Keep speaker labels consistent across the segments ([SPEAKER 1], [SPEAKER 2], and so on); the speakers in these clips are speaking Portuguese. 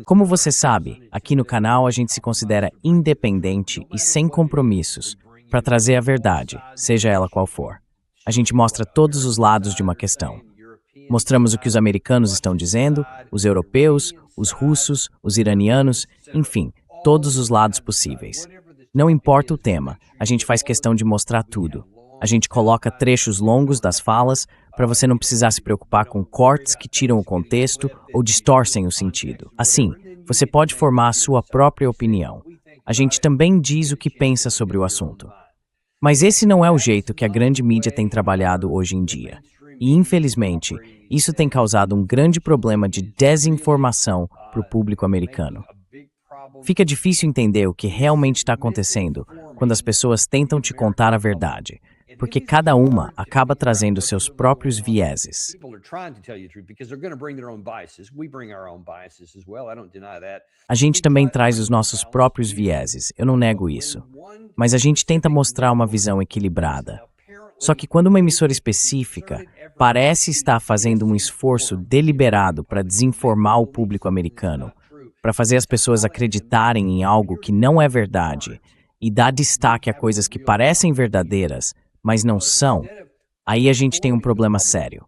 [SPEAKER 1] Como você sabe, aqui no canal a gente se considera independente e sem compromissos para trazer a verdade, seja ela qual for. A gente mostra todos os lados de uma questão. Mostramos o que os americanos estão dizendo, os europeus, os russos, os iranianos, enfim, todos os lados possíveis. Não importa o tema, a gente faz questão de mostrar tudo. A gente coloca trechos longos das falas para você não precisar se preocupar com cortes que tiram o contexto ou distorcem o sentido. Assim, você pode formar a sua própria opinião. A gente também diz o que pensa sobre o assunto. Mas esse não é o jeito que a grande mídia tem trabalhado hoje em dia. E, infelizmente, isso tem causado um grande problema de desinformação para o público americano. Fica difícil entender o que realmente está acontecendo quando as pessoas tentam te contar a verdade, porque cada uma acaba trazendo seus próprios vieses. A gente também traz os nossos próprios vieses, eu não nego isso. Mas a gente tenta mostrar uma visão equilibrada. Só que quando uma emissora específica parece estar fazendo um esforço deliberado para desinformar o público americano, para fazer as pessoas acreditarem em algo que não é verdade e dar destaque a coisas que parecem verdadeiras, mas não são, aí a gente tem um problema sério.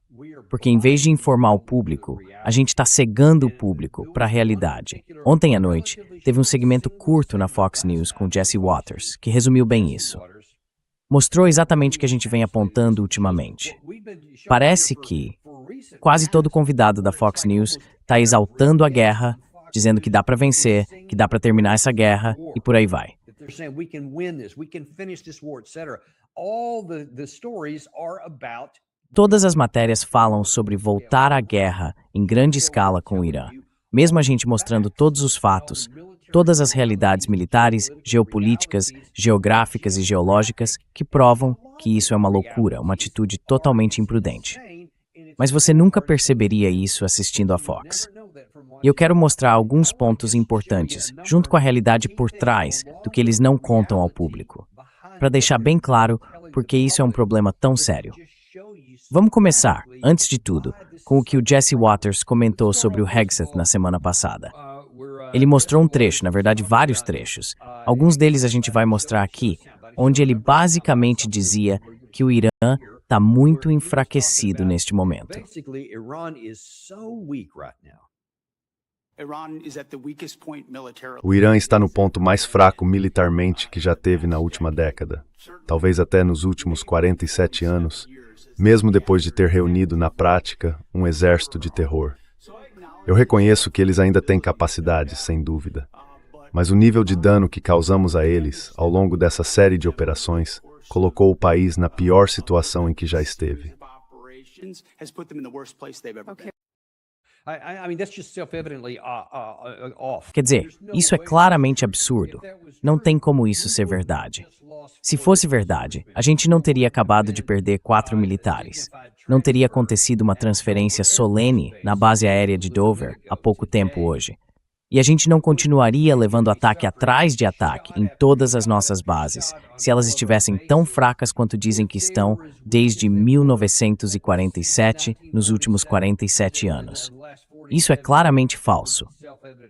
[SPEAKER 1] Porque em vez de informar o público, a gente está cegando o público para a realidade. Ontem à noite, teve um segmento curto na Fox News com Jesse Watters, que resumiu bem isso. Mostrou exatamente o que a gente vem apontando ultimamente. Parece que quase todo convidado da Fox News está exaltando a guerra, dizendo que dá para vencer, que dá para terminar essa guerra e por aí vai. Todas as matérias falam sobre voltar à guerra em grande escala com o Irã. Mesmo a gente mostrando todos os fatos, todas as realidades militares, geopolíticas, geográficas e geológicas que provam que isso é uma loucura, uma atitude totalmente imprudente. Mas você nunca perceberia isso assistindo a Fox. E eu quero mostrar alguns pontos importantes, junto com a realidade por trás do que eles não contam ao público, para deixar bem claro por que isso é um problema tão sério. Vamos começar, antes de tudo, com o que o Jesse Watters comentou sobre o Hegseth na semana passada. Ele mostrou um trecho, na verdade vários trechos. Alguns deles a gente vai mostrar aqui, onde ele basicamente dizia que o Irã está muito enfraquecido neste momento.
[SPEAKER 2] O Irã está no ponto mais fraco militarmente que já teve na última década, talvez até nos últimos 47 anos, mesmo depois de ter reunido na prática um exército de terror. Eu reconheço que eles ainda têm capacidades, sem dúvida, mas o nível de dano que causamos a eles ao longo dessa série de operações colocou o país na pior situação em que já esteve.
[SPEAKER 1] Quer dizer, isso é claramente absurdo. Não tem como isso ser verdade. Se fosse verdade, a gente não teria acabado de perder 4 militares. Não teria acontecido uma transferência solene na base aérea de Dover há pouco tempo hoje. E a gente não continuaria levando ataque atrás de ataque em todas as nossas bases, se elas estivessem tão fracas quanto dizem que estão desde 1947, nos últimos 47 anos. Isso é claramente falso.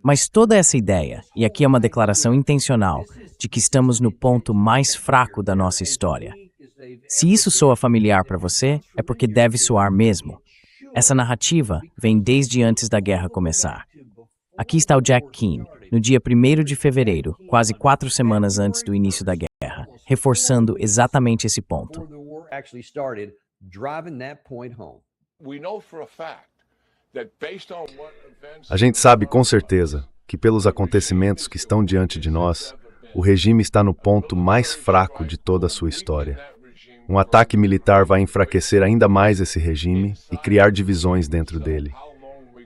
[SPEAKER 1] Mas toda essa ideia, e aqui é uma declaração intencional, de que estamos no ponto mais fraco da nossa história. Se isso soa familiar para você, é porque deve soar mesmo. Essa narrativa vem desde antes da guerra começar. Aqui está o Jack Keane, no dia 1º de fevereiro, quase 4 semanas antes do início da guerra, reforçando exatamente esse ponto.
[SPEAKER 2] A gente sabe com certeza que, pelos acontecimentos que estão diante de nós, o regime está no ponto mais fraco de toda a sua história. Um ataque militar vai enfraquecer ainda mais esse regime e criar divisões dentro dele.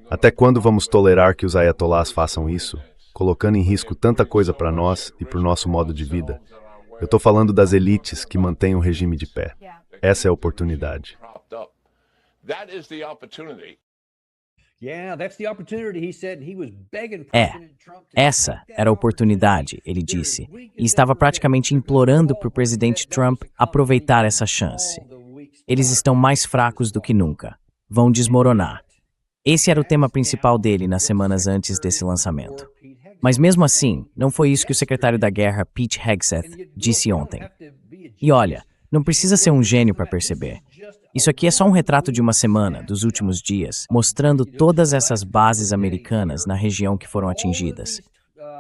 [SPEAKER 2] Até quando vamos tolerar que os ayatolás façam isso, colocando em risco tanta coisa para nós e para o nosso modo de vida? Eu estou falando das elites que mantêm o regime de pé. Essa é a oportunidade.
[SPEAKER 1] Essa era a oportunidade, ele disse, e estava praticamente implorando para o presidente Trump aproveitar essa chance. Eles estão mais fracos do que nunca. Vão desmoronar. Esse era o tema principal dele nas semanas antes desse lançamento. Mas mesmo assim, não foi isso que o secretário da Guerra, Pete Hegseth, disse ontem. E olha, não precisa ser um gênio para perceber. Isso aqui é só um retrato de uma semana, dos últimos dias, mostrando todas essas bases americanas na região que foram atingidas.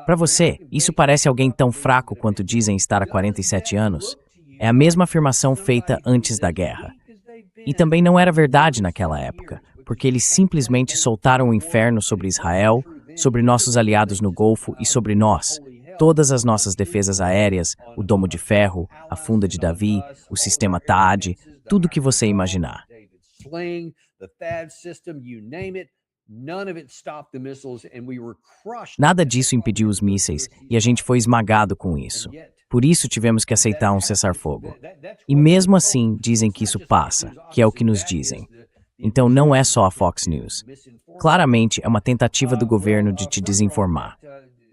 [SPEAKER 1] Para você, isso parece alguém tão fraco quanto dizem estar há 47 anos? É a mesma afirmação feita antes da guerra. E também não era verdade naquela época, porque eles simplesmente soltaram o inferno sobre Israel, sobre nossos aliados no Golfo e sobre nós. Todas as nossas defesas aéreas, o Domo de Ferro, a Funda de Davi, o sistema THAAD, tudo que você imaginar. Nada disso impediu os mísseis e a gente foi esmagado com isso. Por isso tivemos que aceitar um cessar-fogo. E mesmo assim dizem que isso passa, que é o que nos dizem. Então não é só a Fox News. Claramente é uma tentativa do governo de te desinformar.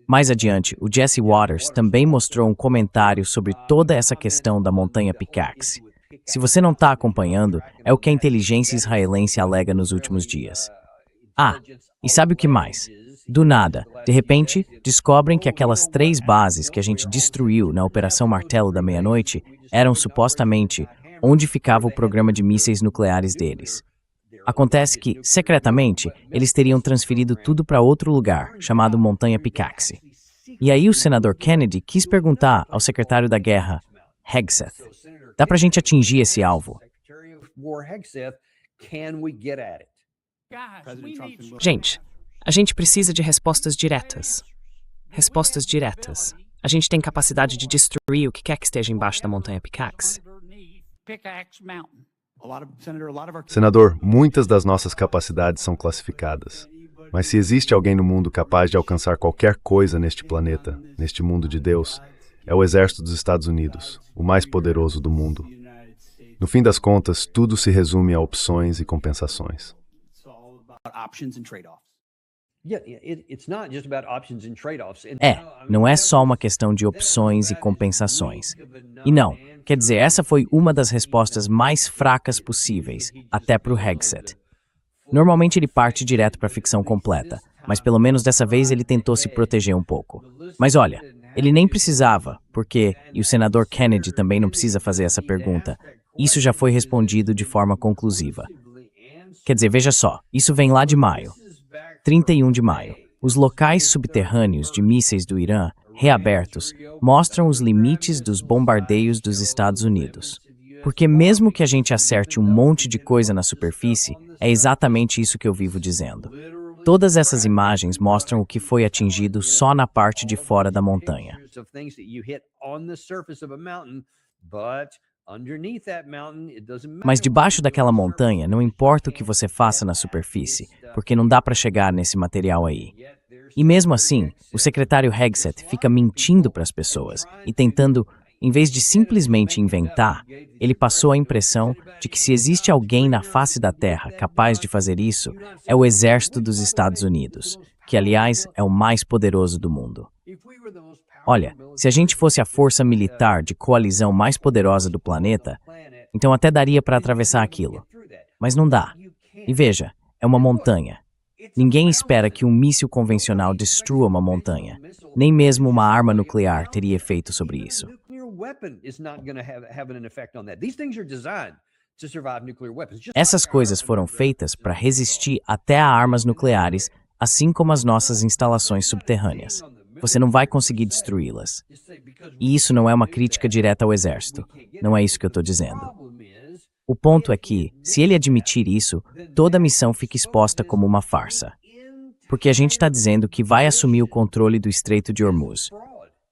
[SPEAKER 1] Mais adiante, o Jesse Waters também mostrou um comentário sobre toda essa questão da montanha Pickaxe. Se você não está acompanhando, é o que a inteligência israelense alega nos últimos dias. Ah, e sabe o que mais? Do nada, de repente, descobrem que aquelas 3 bases que a gente destruiu na Operação Martelo da Meia-Noite eram supostamente onde ficava o programa de mísseis nucleares deles. Acontece que, secretamente, eles teriam transferido tudo para outro lugar, chamado Montanha Pickaxe. E aí o senador Kennedy quis perguntar ao secretário da Guerra, Hegseth, dá pra gente atingir esse alvo?
[SPEAKER 3] Gente, a gente precisa de respostas diretas. Respostas diretas. A gente tem capacidade de destruir o que quer que esteja embaixo da montanha Pickaxe.
[SPEAKER 2] Senador, muitas das nossas capacidades são classificadas. Mas se existe alguém no mundo capaz de alcançar qualquer coisa neste planeta, neste mundo de Deus, é o Exército dos Estados Unidos, o mais poderoso do mundo. No fim das contas, tudo se resume a opções e compensações.
[SPEAKER 1] Não é só uma questão de opções e compensações. E não, quer dizer, essa foi uma das respostas mais fracas possíveis, até para o Hegseth. Normalmente ele parte direto para a ficção completa, mas pelo menos dessa vez ele tentou se proteger um pouco. Mas olha, ele nem precisava, porque, e o senador Kennedy também não precisa fazer essa pergunta, isso já foi respondido de forma conclusiva. Quer dizer, veja só, isso vem lá de maio. 31 de maio. Os locais subterrâneos de mísseis do Irã, reabertos, mostram os limites dos bombardeios dos Estados Unidos. Porque mesmo que a gente acerte um monte de coisa na superfície, é exatamente isso que eu vivo dizendo. Todas essas imagens mostram o que foi atingido só na parte de fora da montanha. Mas debaixo daquela montanha, não importa o que você faça na superfície, porque não dá para chegar nesse material aí. E mesmo assim, o secretário Hegseth fica mentindo para as pessoas e tentando, em vez de simplesmente inventar, ele passou a impressão de que se existe alguém na face da Terra capaz de fazer isso, é o Exército dos Estados Unidos, que, aliás, é o mais poderoso do mundo. Olha, se a gente fosse a força militar de coalizão mais poderosa do planeta, então até daria para atravessar aquilo. Mas não dá. E veja, é uma montanha. Ninguém espera que um míssil convencional destrua uma montanha. Nem mesmo uma arma nuclear teria efeito sobre isso. Essas coisas foram feitas para resistir até a armas nucleares, assim como as nossas instalações subterrâneas. Você não vai conseguir destruí-las. E isso não é uma crítica direta ao exército. Não é isso que eu estou dizendo. O ponto é que, se ele admitir isso, toda a missão fica exposta como uma farsa. Porque a gente está dizendo que vai assumir o controle do Estreito de Hormuz.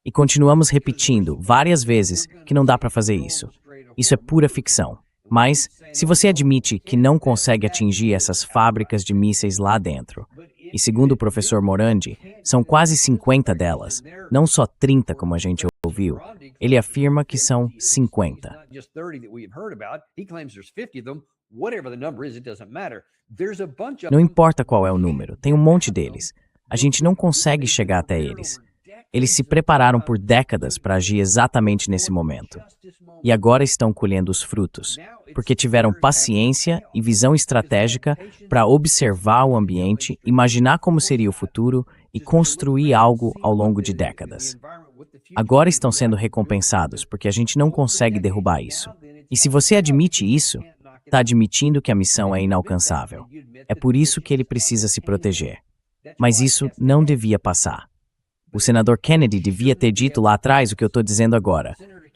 [SPEAKER 1] E continuamos repetindo várias vezes que não dá para fazer isso. Isso é pura ficção. Mas, se você admite que não consegue atingir essas fábricas de mísseis lá dentro, e segundo o professor Morandi, são quase 50 delas, não só 30 como a gente ouviu, ele afirma que são 50. Não importa qual é o número, tem um monte deles. A gente não consegue chegar até eles. Eles se prepararam por décadas para agir exatamente nesse momento. E agora estão colhendo os frutos, porque tiveram paciência e visão estratégica para observar o ambiente, imaginar como seria o futuro e construir algo ao longo de décadas. Agora estão sendo recompensados, porque a gente não consegue derrubar isso. E se você admite isso, está admitindo que a missão é inalcançável. É por isso que ele precisa se proteger. Mas isso não devia passar. O senador Kennedy devia ter dito lá atrás o que eu estou dizendo agora.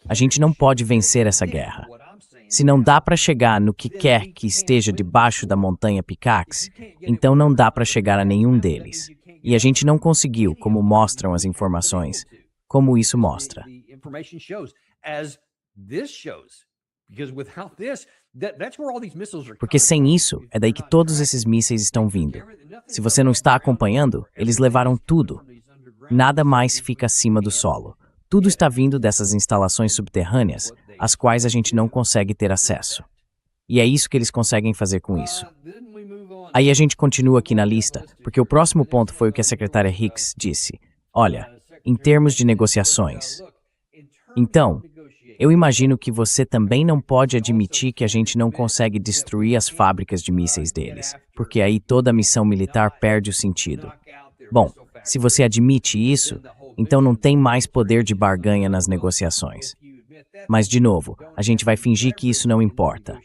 [SPEAKER 1] A gente não pode vencer essa guerra. Se não dá para chegar no que quer que esteja debaixo da montanha Picaxe, então não dá para chegar a nenhum deles. E a gente não conseguiu, como mostram as informações, como isso mostra. Porque sem isso, é daí que todos esses mísseis estão vindo. Se você não está acompanhando, eles levaram tudo. Nada mais fica acima do solo. Tudo está vindo dessas instalações subterrâneas, às quais a gente não consegue ter acesso. E é isso que eles conseguem fazer com isso. Aí a gente continua aqui na lista, porque o próximo ponto foi o que a secretária Hicks disse. Olha, em termos de negociações. Então, eu imagino que você também não pode admitir que a gente não consegue destruir as fábricas de mísseis deles, porque aí toda a missão militar perde o sentido. Bom, se você admite isso, então não tem mais poder de barganha nas negociações. Mas, de novo, a gente vai fingir que isso não importa.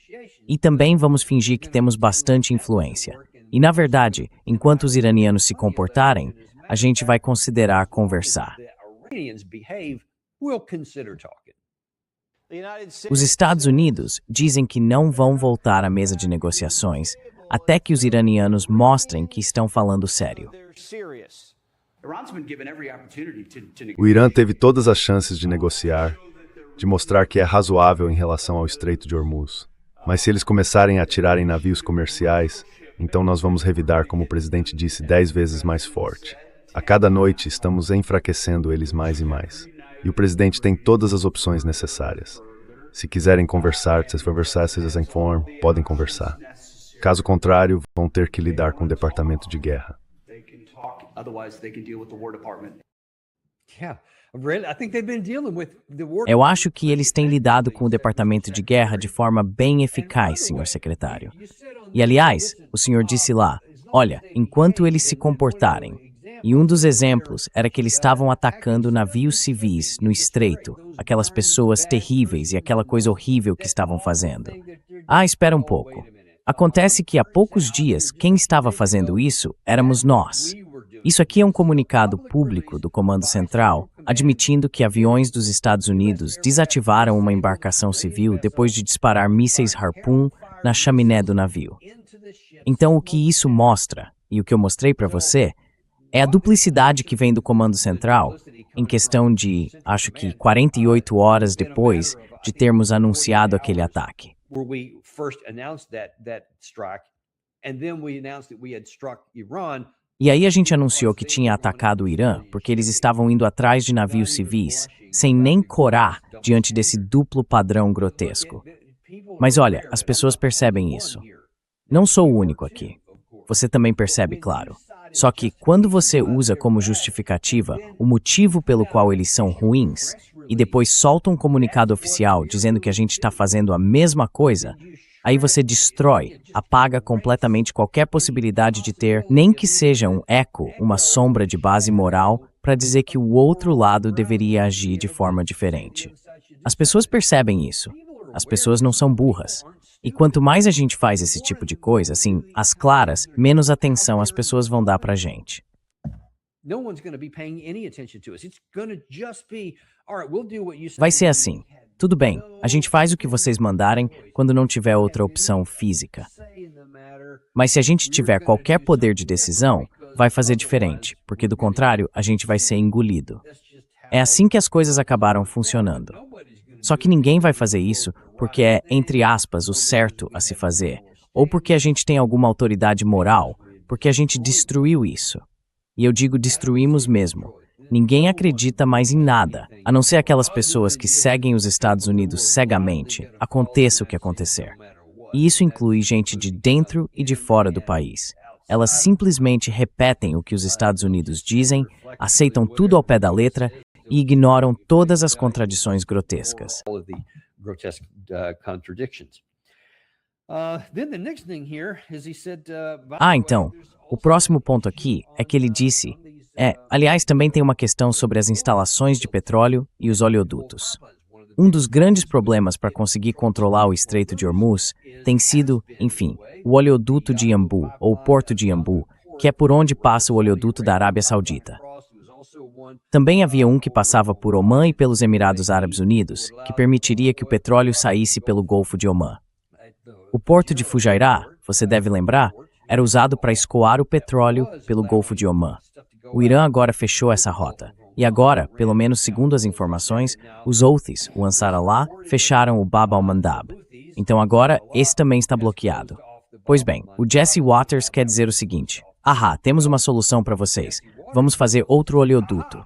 [SPEAKER 1] E também vamos fingir que temos bastante influência. E, na verdade, enquanto os iranianos se comportarem, a gente vai considerar conversar. Os Estados Unidos dizem que não vão voltar à mesa de negociações até que os iranianos mostrem que estão falando sério.
[SPEAKER 2] O Irã teve todas as chances de negociar, de mostrar que é razoável em relação ao Estreito de Hormuz. Mas se eles começarem a atirar em navios comerciais, então nós vamos revidar, como o presidente disse, 10 vezes mais forte. A cada noite estamos enfraquecendo eles mais e mais. E o presidente tem todas as opções necessárias. Se quiserem conversar, vocês informem, podem conversar. Caso contrário, vão ter que lidar com o Departamento de Guerra.
[SPEAKER 1] Eu acho que eles têm lidado com o Departamento de Guerra de forma bem eficaz, senhor secretário. E, aliás, o senhor disse lá, olha, enquanto eles se comportarem, e um dos exemplos era que eles estavam atacando navios civis no estreito, aquelas pessoas terríveis e aquela coisa horrível que estavam fazendo. Ah, espera um pouco. Acontece que há poucos dias, quem estava fazendo isso éramos nós. Isso aqui é um comunicado público do Comando Central, admitindo que aviões dos Estados Unidos desativaram uma embarcação civil depois de disparar mísseis Harpoon na chaminé do navio. Então, o que isso mostra, e o que eu mostrei para você, é a duplicidade que vem do Comando Central, em questão de, acho que 48 horas depois de termos anunciado aquele ataque. E aí a gente anunciou que tinha atacado o Irã porque eles estavam indo atrás de navios civis, sem nem corar diante desse duplo padrão grotesco. Mas olha, as pessoas percebem isso. Não sou o único aqui. Você também percebe, claro. Só que quando você usa como justificativa o motivo pelo qual eles são ruins, e depois solta um comunicado oficial dizendo que a gente está fazendo a mesma coisa, aí você destrói, apaga completamente qualquer possibilidade de ter, nem que seja um eco, uma sombra de base moral, para dizer que o outro lado deveria agir de forma diferente. As pessoas percebem isso. As pessoas não são burras. E quanto mais a gente faz esse tipo de coisa, assim, às claras, menos atenção as pessoas vão dar pra gente. Vai ser assim. Tudo bem, a gente faz o que vocês mandarem quando não tiver outra opção física. Mas se a gente tiver qualquer poder de decisão, vai fazer diferente, porque do contrário, a gente vai ser engolido. É assim que as coisas acabaram funcionando. Só que ninguém vai fazer isso porque é, entre aspas, o certo a se fazer, ou porque a gente tem alguma autoridade moral, porque a gente destruiu isso. E eu digo destruímos mesmo. Ninguém acredita mais em nada, a não ser aquelas pessoas que seguem os Estados Unidos cegamente, aconteça o que acontecer. E isso inclui gente de dentro e de fora do país. Elas simplesmente repetem o que os Estados Unidos dizem, aceitam tudo ao pé da letra e ignoram todas as contradições grotescas. Então, o próximo ponto aqui é que ele disse... aliás, também tem uma questão sobre as instalações de petróleo e os oleodutos. Um dos grandes problemas para conseguir controlar o Estreito de Hormuz tem sido, enfim, o oleoduto de Yanbu, ou o Porto de Yanbu, que é por onde passa o oleoduto da Arábia Saudita. Também havia um que passava por Omã e pelos Emirados Árabes Unidos, que permitiria que o petróleo saísse pelo Golfo de Omã. O Porto de Fujairah, você deve lembrar, era usado para escoar o petróleo pelo Golfo de Omã. O Irã agora fechou essa rota. E agora, pelo menos segundo as informações, os Houthis, o Ansar Allah, fecharam o Bab al-Mandab. Então agora, esse também está bloqueado. Pois bem, o Jesse Waters quer dizer o seguinte: temos uma solução para vocês. Vamos fazer outro oleoduto.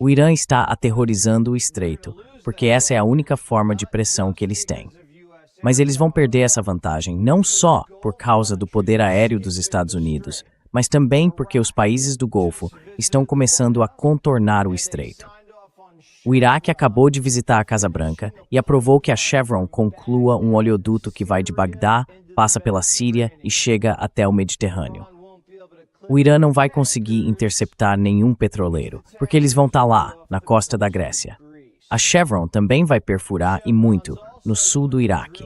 [SPEAKER 1] O Irã está aterrorizando o estreito, porque essa é a única forma de pressão que eles têm. Mas eles vão perder essa vantagem não só por causa do poder aéreo dos Estados Unidos, mas também porque os países do Golfo estão começando a contornar o estreito. O Iraque acabou de visitar a Casa Branca e aprovou que a Chevron conclua um oleoduto que vai de Bagdá, passa pela Síria e chega até o Mediterrâneo. O Irã não vai conseguir interceptar nenhum petroleiro, porque eles vão estar lá, na costa da Grécia. A Chevron também vai perfurar, e muito, no sul do Iraque.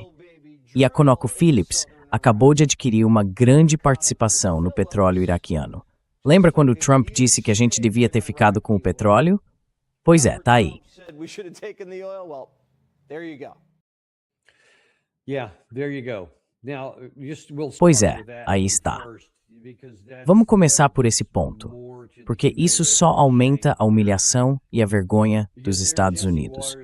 [SPEAKER 1] E a ConocoPhillips acabou de adquirir uma grande participação no petróleo iraquiano. Lembra quando Trump disse que a gente devia ter ficado com o petróleo? Pois é, tá aí. Pois é, aí está. Vamos começar por esse ponto, porque isso só aumenta a humilhação e a vergonha dos Estados Unidos.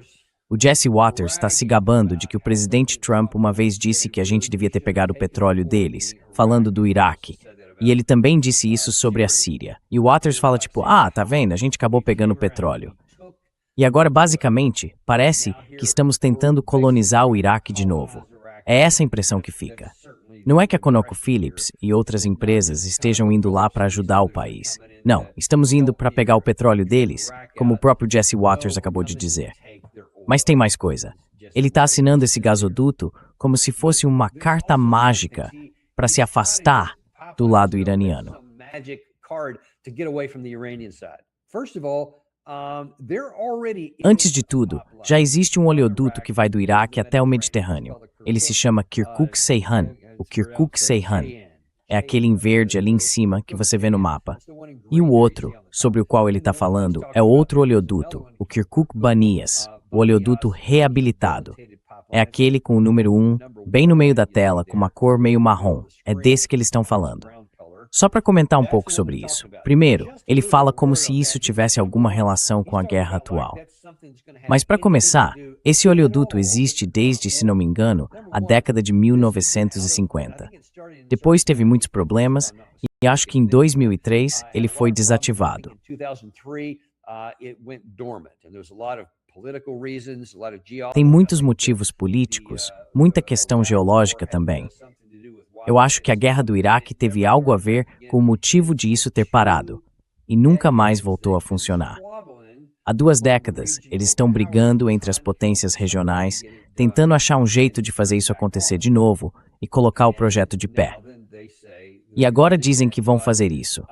[SPEAKER 1] O Jesse Waters está se gabando de que o presidente Trump uma vez disse que a gente devia ter pegado o petróleo deles, falando do Iraque. E ele também disse isso sobre a Síria. E o Waters fala tipo, tá vendo, a gente acabou pegando o petróleo. E agora, basicamente, parece que estamos tentando colonizar o Iraque de novo. É essa a impressão que fica. Não é que a ConocoPhillips e outras empresas estejam indo lá para ajudar o país. Não, estamos indo para pegar o petróleo deles, como o próprio Jesse Waters acabou de dizer. Mas tem mais coisa. Ele está assinando esse gasoduto como se fosse uma carta mágica para se afastar do lado iraniano. Antes de tudo, já existe um oleoduto que vai do Iraque até o Mediterrâneo. Ele se chama Kirkuk-Ceyhan, o Kirkuk-Ceyhan. É aquele em verde ali em cima que você vê no mapa. E o outro, sobre o qual ele está falando, é outro oleoduto, o Kirkuk-Banias, o oleoduto reabilitado. É aquele com o número 1, bem no meio da tela, com uma cor meio marrom. É desse que eles estão falando. Só para comentar um pouco sobre isso. Primeiro, ele fala como se isso tivesse alguma relação com a guerra atual. Mas para começar, esse oleoduto existe desde, se não me engano, a década de 1950. Depois teve muitos problemas e acho que em 2003 ele foi desativado. Tem muitos motivos políticos, muita questão geológica também. Eu acho que a guerra do Iraque teve algo a ver com o motivo de isso ter parado, e nunca mais voltou a funcionar. Há 2 décadas, eles estão brigando entre as potências regionais, tentando achar um jeito de fazer isso acontecer de novo e colocar o projeto de pé. E agora dizem que vão fazer isso.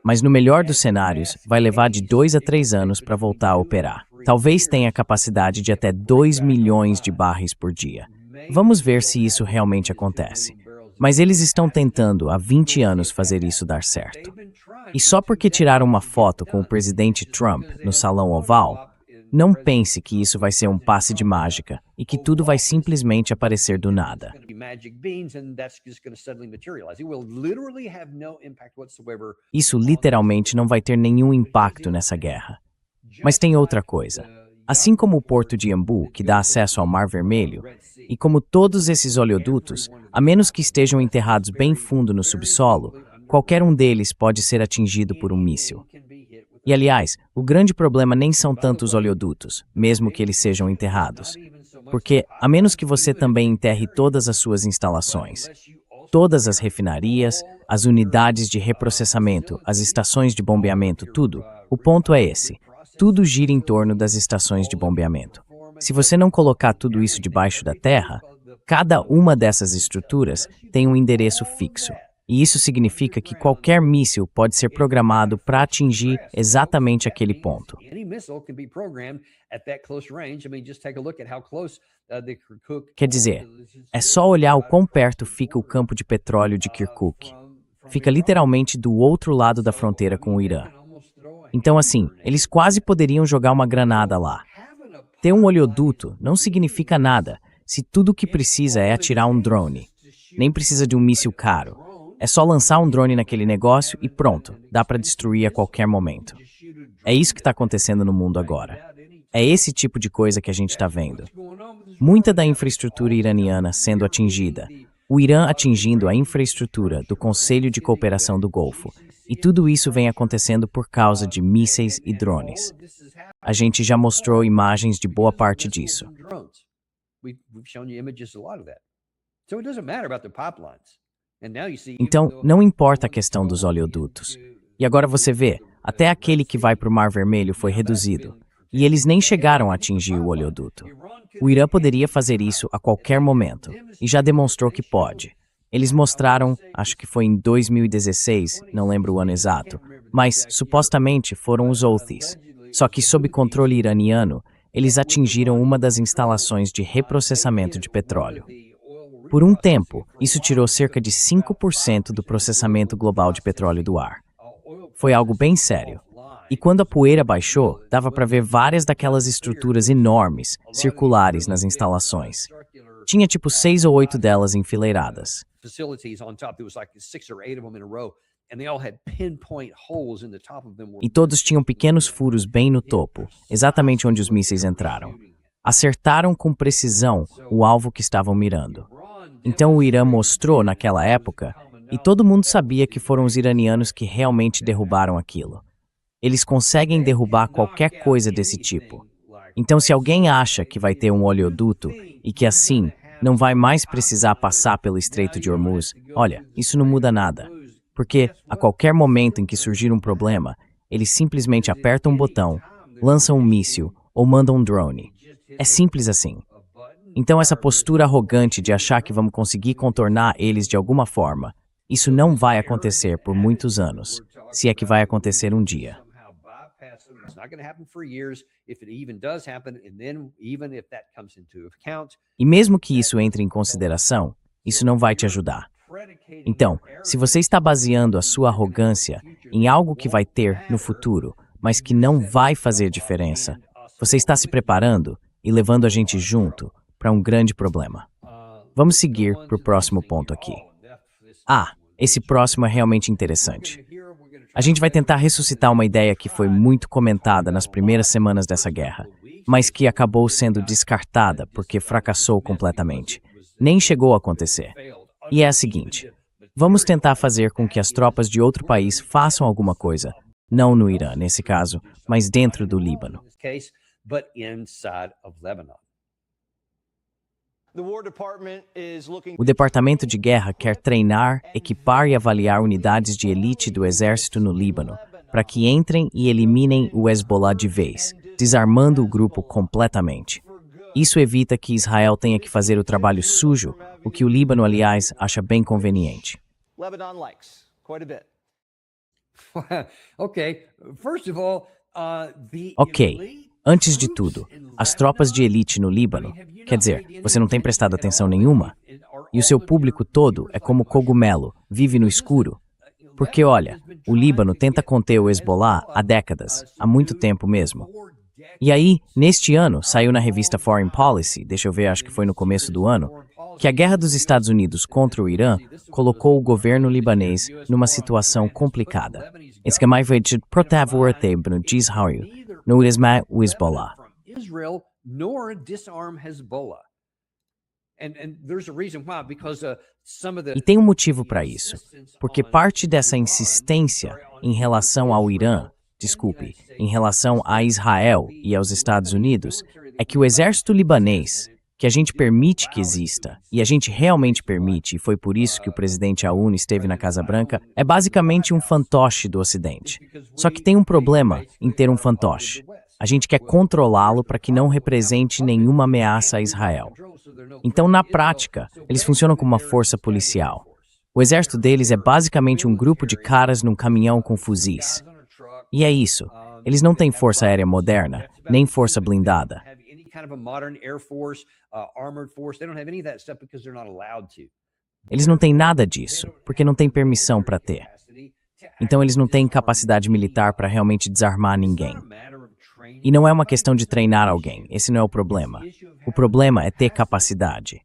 [SPEAKER 1] Mas no melhor dos cenários, vai levar de 2 a 3 anos para voltar a operar. Talvez tenha capacidade de até 2 milhões de barris por dia. Vamos ver se isso realmente acontece. Mas eles estão tentando há 20 anos fazer isso dar certo. E só porque tiraram uma foto com o presidente Trump no Salão Oval, não pense que isso vai ser um passe de mágica e que tudo vai simplesmente aparecer do nada. Isso literalmente não vai ter nenhum impacto nessa guerra. Mas tem outra coisa. Assim como o Porto de Yanbu, que dá acesso ao Mar Vermelho, e como todos esses oleodutos, a menos que estejam enterrados bem fundo no subsolo, qualquer um deles pode ser atingido por um míssil. E aliás, o grande problema nem são tanto os oleodutos, mesmo que eles sejam enterrados. Porque, a menos que você também enterre todas as suas instalações, todas as refinarias, as unidades de reprocessamento, as estações de bombeamento, tudo, o ponto é esse. Tudo gira em torno das estações de bombeamento. Se você não colocar tudo isso debaixo da terra, cada uma dessas estruturas tem um endereço fixo. E isso significa que qualquer míssil pode ser programado para atingir exatamente aquele ponto. Quer dizer, é só olhar o quão perto fica o campo de petróleo de Kirkuk. Fica literalmente do outro lado da fronteira com o Irã. Então, assim, eles quase poderiam jogar uma granada lá. Ter um oleoduto não significa nada se tudo o que precisa é atirar um drone. Nem precisa de um míssil caro. É só lançar um drone naquele negócio e pronto, dá para destruir a qualquer momento. É isso que está acontecendo no mundo agora. É esse tipo de coisa que a gente está vendo. Muita da infraestrutura iraniana sendo atingida. O Irã atingindo a infraestrutura do Conselho de Cooperação do Golfo. E tudo isso vem acontecendo por causa de mísseis e drones. A gente já mostrou imagens de boa parte disso. Então, não importa a questão dos oleodutos. E agora você vê, até aquele que vai para o Mar Vermelho foi reduzido. E eles nem chegaram a atingir o oleoduto. O Irã poderia fazer isso a qualquer momento, e já demonstrou que pode. Eles mostraram, acho que foi em 2016, não lembro o ano exato, mas supostamente foram os Houthis. Só que sob controle iraniano, eles atingiram uma das instalações de reprocessamento de petróleo. Por um tempo, isso tirou cerca de 5% do processamento global de petróleo do ar. Foi algo bem sério. E quando a poeira baixou, dava para ver várias daquelas estruturas enormes, circulares nas instalações. Tinha tipo 6 ou 8 delas enfileiradas. E todos tinham pequenos furos bem no topo, exatamente onde os mísseis entraram. Acertaram com precisão o alvo que estavam mirando. Então o Irã mostrou naquela época, e todo mundo sabia que foram os iranianos que realmente derrubaram aquilo. Eles conseguem derrubar qualquer coisa desse tipo. Então se alguém acha que vai ter um oleoduto e que assim não vai mais precisar passar pelo Estreito de Hormuz, olha, isso não muda nada. Porque, a qualquer momento em que surgir um problema, eles simplesmente apertam um botão, lançam um míssil ou mandam um drone. É simples assim. Então essa postura arrogante de achar que vamos conseguir contornar eles de alguma forma, isso não vai acontecer por muitos anos, se é que vai acontecer um dia. E mesmo que isso entre em consideração, isso não vai te ajudar. Então, se você está baseando a sua arrogância em algo que vai ter no futuro, mas que não vai fazer diferença, você está se preparando e levando a gente junto para um grande problema. Vamos seguir para o próximo ponto aqui. Esse próximo é realmente interessante. A gente vai tentar ressuscitar uma ideia que foi muito comentada nas primeiras semanas dessa guerra, mas que acabou sendo descartada porque fracassou completamente. Nem chegou a acontecer. E é a seguinte: vamos tentar fazer com que as tropas de outro país façam alguma coisa, não no Irã, nesse caso, mas dentro do Líbano. O Departamento de Guerra quer treinar, equipar e avaliar unidades de elite do exército no Líbano, para que entrem e eliminem o Hezbollah de vez, desarmando o grupo completamente. Isso evita que Israel tenha que fazer o trabalho sujo, o que o Líbano, aliás, acha bem conveniente. Ok, antes de tudo, as tropas de elite no Líbano, quer dizer, você não tem prestado atenção nenhuma? E o seu público todo é como cogumelo, vive no escuro? Porque olha, o Líbano tenta conter o Hezbollah há décadas, há muito tempo mesmo. E aí, neste ano, saiu na revista Foreign Policy, deixa eu ver, acho que foi no começo do ano, que a guerra dos Estados Unidos contra o Irã colocou o governo libanês numa situação complicada. Esquemaivet protavurte no Jizharu, no Isma o Hezbollah. E tem um motivo para isso, porque parte dessa insistência em relação ao Irã, em relação a Israel e aos Estados Unidos, é que o exército libanês que a gente permite que exista, e a gente realmente permite, e foi por isso que o presidente Aoun esteve na Casa Branca, é basicamente um fantoche do Ocidente. Só que tem um problema em ter um fantoche. A gente quer controlá-lo para que não represente nenhuma ameaça a Israel. Então, na prática, eles funcionam como uma força policial. O exército deles é basicamente um grupo de caras num caminhão com fuzis. E é isso. Eles não têm força aérea moderna, nem força blindada. Eles não têm nada disso, porque não têm permissão para ter. Então eles não têm capacidade militar para realmente desarmar ninguém. E não é uma questão de treinar alguém, esse não é o problema. O problema é ter capacidade.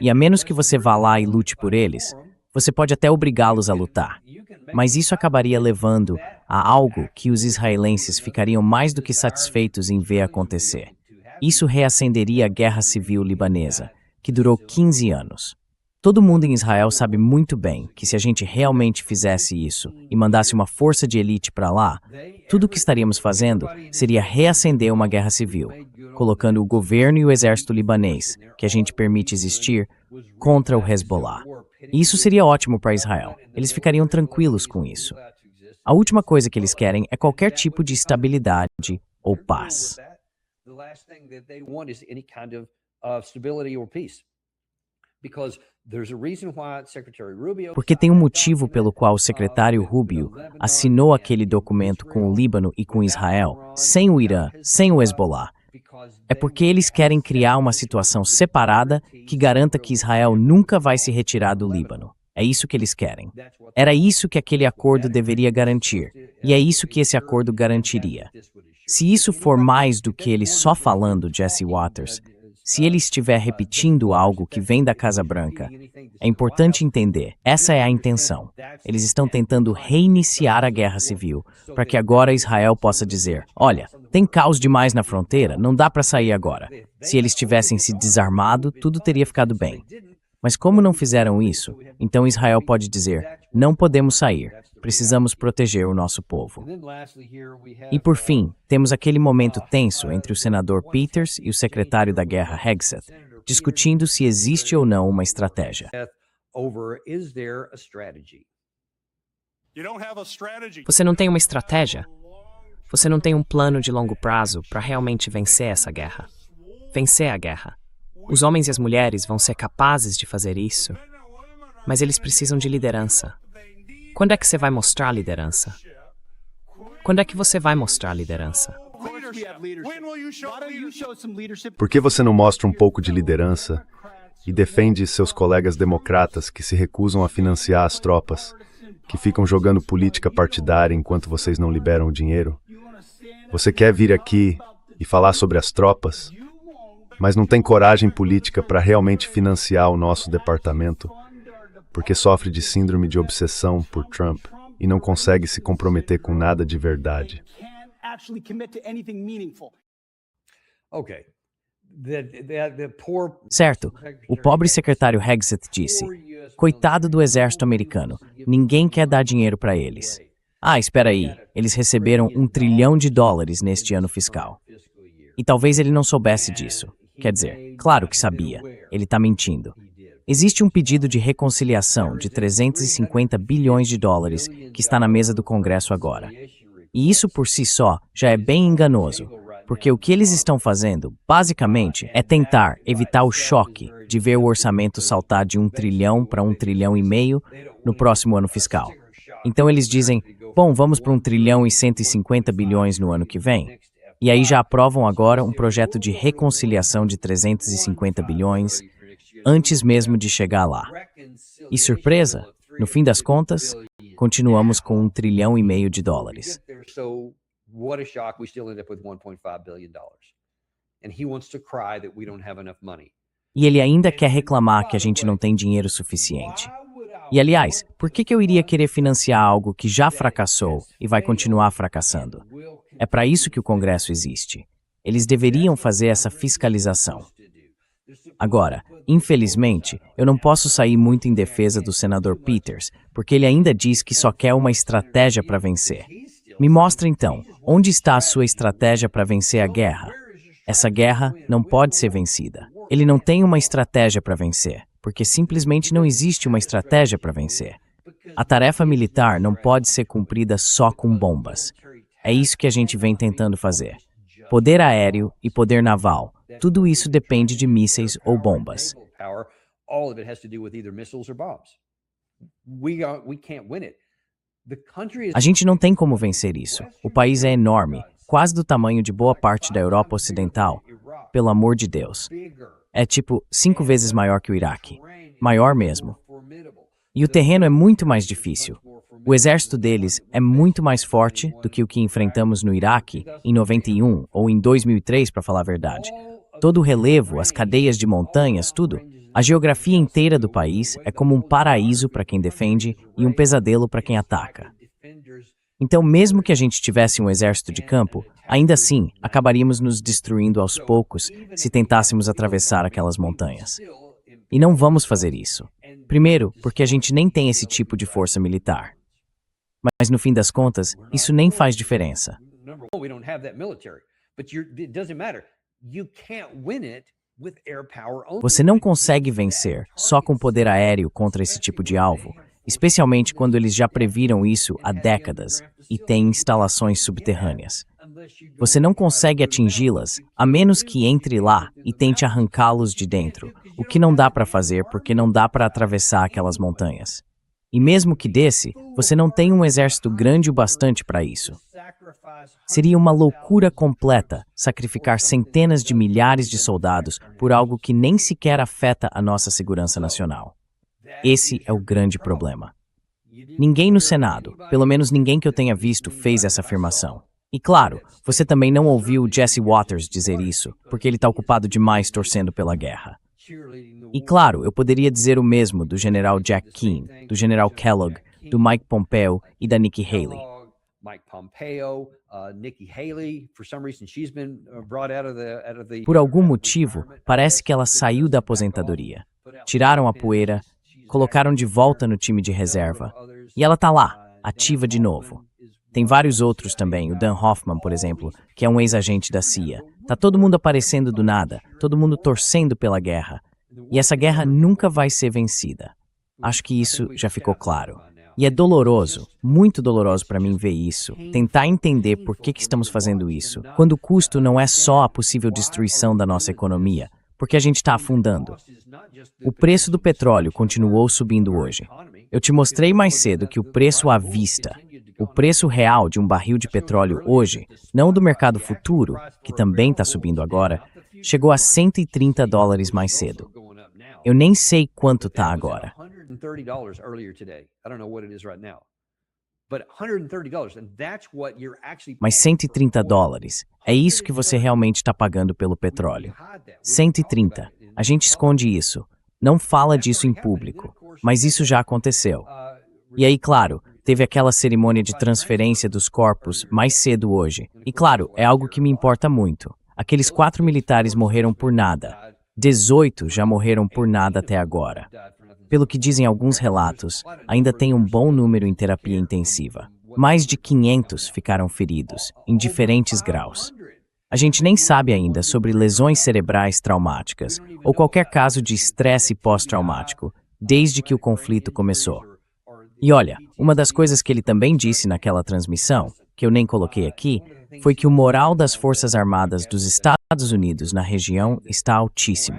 [SPEAKER 1] E a menos que você vá lá e lute por eles, você pode até obrigá-los a lutar. Mas isso acabaria levando a algo que os israelenses ficariam mais do que satisfeitos em ver acontecer. Isso reacenderia a guerra civil libanesa, que durou 15 anos. Todo mundo em Israel sabe muito bem que se a gente realmente fizesse isso e mandasse uma força de elite para lá, tudo o que estaríamos fazendo seria reacender uma guerra civil, colocando o governo e o exército libanês, que a gente permite existir, contra o Hezbollah. E isso seria ótimo para Israel. Eles ficariam tranquilos com isso. A última coisa que eles querem é qualquer tipo de estabilidade ou paz. Porque tem um motivo pelo qual o secretário Rubio assinou aquele documento com o Líbano e com Israel, sem o Irã, sem o Hezbollah. É porque eles querem criar uma situação separada que garanta que Israel nunca vai se retirar do Líbano. É isso que eles querem. Era isso que aquele acordo deveria garantir, e é isso que esse acordo garantiria. Se isso for mais do que ele só falando, Jesse Waters, se ele estiver repetindo algo que vem da Casa Branca, é importante entender, essa é a intenção. Eles estão tentando reiniciar a guerra civil, para que agora Israel possa dizer, olha, tem caos demais na fronteira, não dá para sair agora. Se eles tivessem se desarmado, tudo teria ficado bem. Mas como não fizeram isso, então Israel pode dizer, não podemos sair, precisamos proteger o nosso povo. E por fim, temos aquele momento tenso entre o senador Peters e o secretário da Guerra Hegseth, discutindo se existe ou não uma estratégia.
[SPEAKER 3] Você não tem uma estratégia? Você não tem um plano de longo prazo para realmente vencer essa guerra? Vencer a guerra. Os homens e as mulheres vão ser capazes de fazer isso, mas eles precisam de liderança. Quando é que você vai mostrar liderança? Quando é que você vai mostrar liderança?
[SPEAKER 2] Por que você não mostra um pouco de liderança e defende seus colegas democratas que se recusam a financiar as tropas, que ficam jogando política partidária enquanto vocês não liberam o dinheiro? Você quer vir aqui e falar sobre as tropas, mas não tem coragem política para realmente financiar o nosso departamento, porque sofre de síndrome de obsessão por Trump e não consegue se comprometer com nada de verdade.
[SPEAKER 1] Certo, o pobre secretário Hegseth disse, coitado do exército americano, ninguém quer dar dinheiro para eles. Ah, espera aí, eles receberam $1 trilhão neste ano fiscal. E talvez ele não soubesse disso. Quer dizer, claro que sabia, ele está mentindo. Existe um pedido de reconciliação de $350 bilhões que está na mesa do Congresso agora. E isso por si só já é bem enganoso, porque o que eles estão fazendo, basicamente, é tentar evitar o choque de ver o orçamento saltar de 1 trilhão para 1,5 trilhão no próximo ano fiscal. Então eles dizem, bom, vamos para 1 trilhão e 150 bilhões no ano que vem. E aí já aprovam agora um projeto de reconciliação de 350 bilhões, antes mesmo de chegar lá. E surpresa, no fim das contas, continuamos com $1,5 trilhão. E ele ainda quer reclamar que a gente não tem dinheiro suficiente. E aliás, por que eu iria querer financiar algo que já fracassou e vai continuar fracassando? É para isso que o Congresso existe. Eles deveriam fazer essa fiscalização. Agora, infelizmente, eu não posso sair muito em defesa do senador Peters, porque ele ainda diz que só quer uma estratégia para vencer. Me mostra então, onde está a sua estratégia para vencer a guerra? Essa guerra não pode ser vencida. Ele não tem uma estratégia para vencer, porque simplesmente não existe uma estratégia para vencer. A tarefa militar não pode ser cumprida só com bombas. É isso que a gente vem tentando fazer. Poder aéreo e poder naval, tudo isso depende de mísseis ou bombas. A gente não tem como vencer isso. O país é enorme, quase do tamanho de boa parte da Europa Ocidental. Pelo amor de Deus. É tipo 5 vezes maior que o Iraque. Maior mesmo. E o terreno é muito mais difícil. O exército deles é muito mais forte do que o que enfrentamos no Iraque em 91 ou em 2003, para falar a verdade. Todo o relevo, as cadeias de montanhas, tudo. A geografia inteira do país é como um paraíso para quem defende e um pesadelo para quem ataca. Então, mesmo que a gente tivesse um exército de campo, ainda assim, acabaríamos nos destruindo aos poucos se tentássemos atravessar aquelas montanhas. E não vamos fazer isso. Primeiro, porque a gente nem tem esse tipo de força militar. Mas no fim das contas, isso nem faz diferença. Você não consegue vencer só com poder aéreo contra esse tipo de alvo, especialmente quando eles já previram isso há décadas e têm instalações subterrâneas. Você não consegue atingi-las a menos que entre lá e tente arrancá-los de dentro, o que não dá para fazer porque não dá para atravessar aquelas montanhas. E mesmo que desse, você não tem um exército grande o bastante para isso. Seria uma loucura completa sacrificar centenas de milhares de soldados por algo que nem sequer afeta a nossa segurança nacional. Esse é o grande problema. Ninguém no Senado, pelo menos ninguém que eu tenha visto, fez essa afirmação. E claro, você também não ouviu o Jesse Waters dizer isso, porque ele está ocupado demais torcendo pela guerra. E claro, eu poderia dizer o mesmo do general Jack Keane, do general Kellogg, do Mike Pompeo e da Nikki Haley. Por algum motivo, parece que ela saiu da aposentadoria. Tiraram a poeira, colocaram de volta no time de reserva. E ela tá lá, ativa de novo. Tem vários outros também, o Dan Hoffman, por exemplo, que é um ex-agente da CIA. Tá todo mundo aparecendo do nada, todo mundo torcendo pela guerra. E essa guerra nunca vai ser vencida. Acho que isso já ficou claro. E é doloroso, muito doloroso para mim ver isso, tentar entender por que estamos fazendo isso, quando o custo não é só a possível destruição da nossa economia, porque a gente está afundando. O preço do petróleo continuou subindo hoje. Eu te mostrei mais cedo que o preço à vista, o preço real de um barril de petróleo hoje, não do mercado futuro, que também está subindo agora, chegou a $130 mais cedo. Eu nem sei quanto está agora. Mas $130, é isso que você realmente está pagando pelo petróleo. 130. A gente esconde isso. Não fala disso em público, mas isso já aconteceu. E aí, claro, teve aquela cerimônia de transferência dos corpos mais cedo hoje. E claro, é algo que me importa muito. Aqueles 4 militares morreram por nada. 18 já morreram por nada até agora. Pelo que dizem alguns relatos, ainda tem um bom número em terapia intensiva. Mais de 500 ficaram feridos, em diferentes graus. A gente nem sabe ainda sobre lesões cerebrais traumáticas ou qualquer caso de estresse pós-traumático, desde que o conflito começou. E olha, uma das coisas que ele também disse naquela transmissão, que eu nem coloquei aqui, foi que o moral das Forças Armadas dos Estados Unidos na região está altíssimo.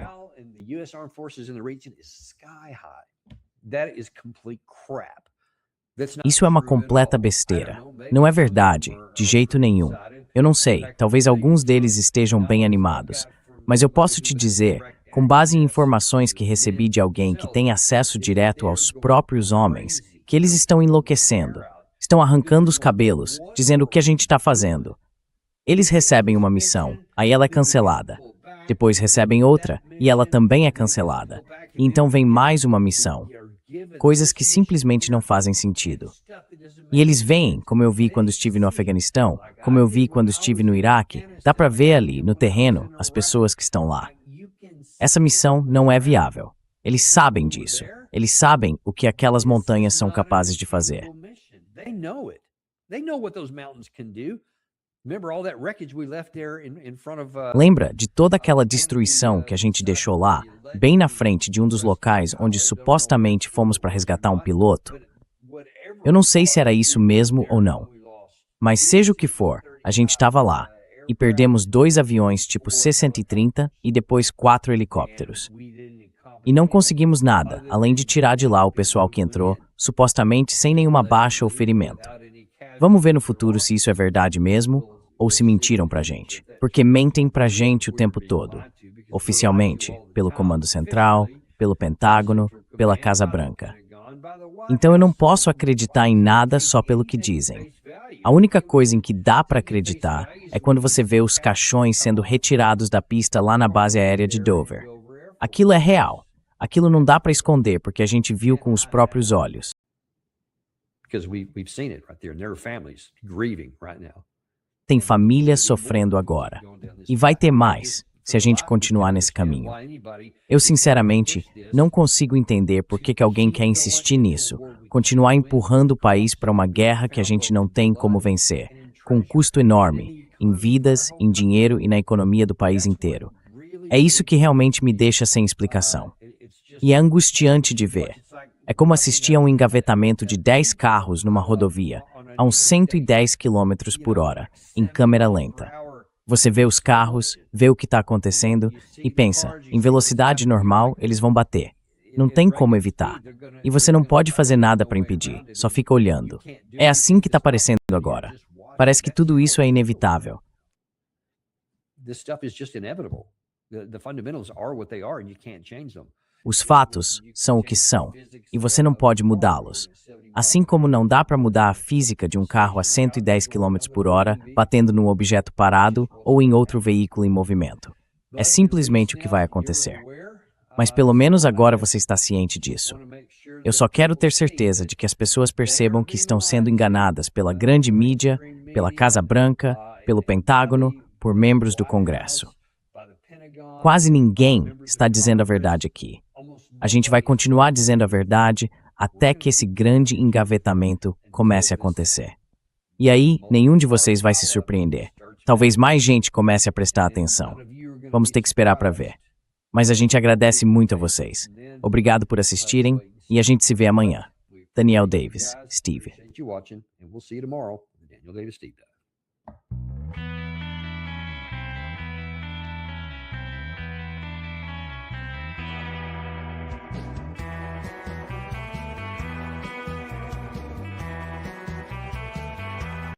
[SPEAKER 1] Isso é uma completa besteira. Não é verdade, de jeito nenhum. Eu não sei, talvez alguns deles estejam bem animados, mas eu posso te dizer, com base em informações que recebi de alguém que tem acesso direto aos próprios homens, que eles estão enlouquecendo, estão arrancando os cabelos, dizendo o que a gente está fazendo. Eles recebem uma missão, aí ela é cancelada. Depois recebem outra, e ela também é cancelada. E então vem mais uma missão. Coisas que simplesmente não fazem sentido. E eles veem, como eu vi quando estive no Afeganistão, como eu vi quando estive no Iraque, dá para ver ali, no terreno, as pessoas que estão lá. Essa missão não é viável. Eles sabem disso. Eles sabem o que aquelas montanhas são capazes de fazer. Lembra de toda aquela destruição que a gente deixou lá, bem na frente de um dos locais onde supostamente fomos para resgatar um piloto? Eu não sei se era isso mesmo ou não. Mas seja o que for, a gente estava lá e perdemos 2 aviões tipo C-130 e depois 4 helicópteros. E não conseguimos nada, além de tirar de lá o pessoal que entrou, supostamente sem nenhuma baixa ou ferimento. Vamos ver no futuro se isso é verdade mesmo ou se mentiram pra gente. Porque mentem pra gente o tempo todo. Oficialmente, pelo Comando Central, pelo Pentágono, pela Casa Branca. Então eu não posso acreditar em nada só pelo que dizem. A única coisa em que dá pra acreditar é quando você vê os caixões sendo retirados da pista lá na base aérea de Dover. Aquilo é real. Aquilo não dá pra esconder porque a gente viu com os próprios olhos. Tem famílias sofrendo agora. E vai ter mais, se a gente continuar nesse caminho. Eu, sinceramente, não consigo entender por que alguém quer insistir nisso, continuar empurrando o país para uma guerra que a gente não tem como vencer, com um custo enorme, em vidas, em dinheiro e na economia do país inteiro. É isso que realmente me deixa sem explicação. E é angustiante de ver. É como assistir a um engavetamento de 10 carros numa rodovia, a uns 110 km por hora, em câmera lenta. Você vê os carros, vê o que está acontecendo e pensa, em velocidade normal, eles vão bater. Não tem como evitar. E você não pode fazer nada para impedir, só fica olhando. É assim que está parecendo agora. Parece que tudo isso é inevitável. Os fatos são o que são, e você não pode mudá-los. Assim como não dá para mudar a física de um carro a 110 km por hora batendo num objeto parado ou em outro veículo em movimento. É simplesmente o que vai acontecer. Mas pelo menos agora você está ciente disso. Eu só quero ter certeza de que as pessoas percebam que estão sendo enganadas pela grande mídia, pela Casa Branca, pelo Pentágono, por membros do Congresso. Quase ninguém está dizendo a verdade aqui. A gente vai continuar dizendo a verdade até que esse grande engavetamento comece a acontecer. E aí, nenhum de vocês vai se surpreender. Talvez mais gente comece a prestar atenção. Vamos ter que esperar para ver. Mas a gente agradece muito a vocês. Obrigado por assistirem e a gente se vê amanhã. Daniel Davis, Steve.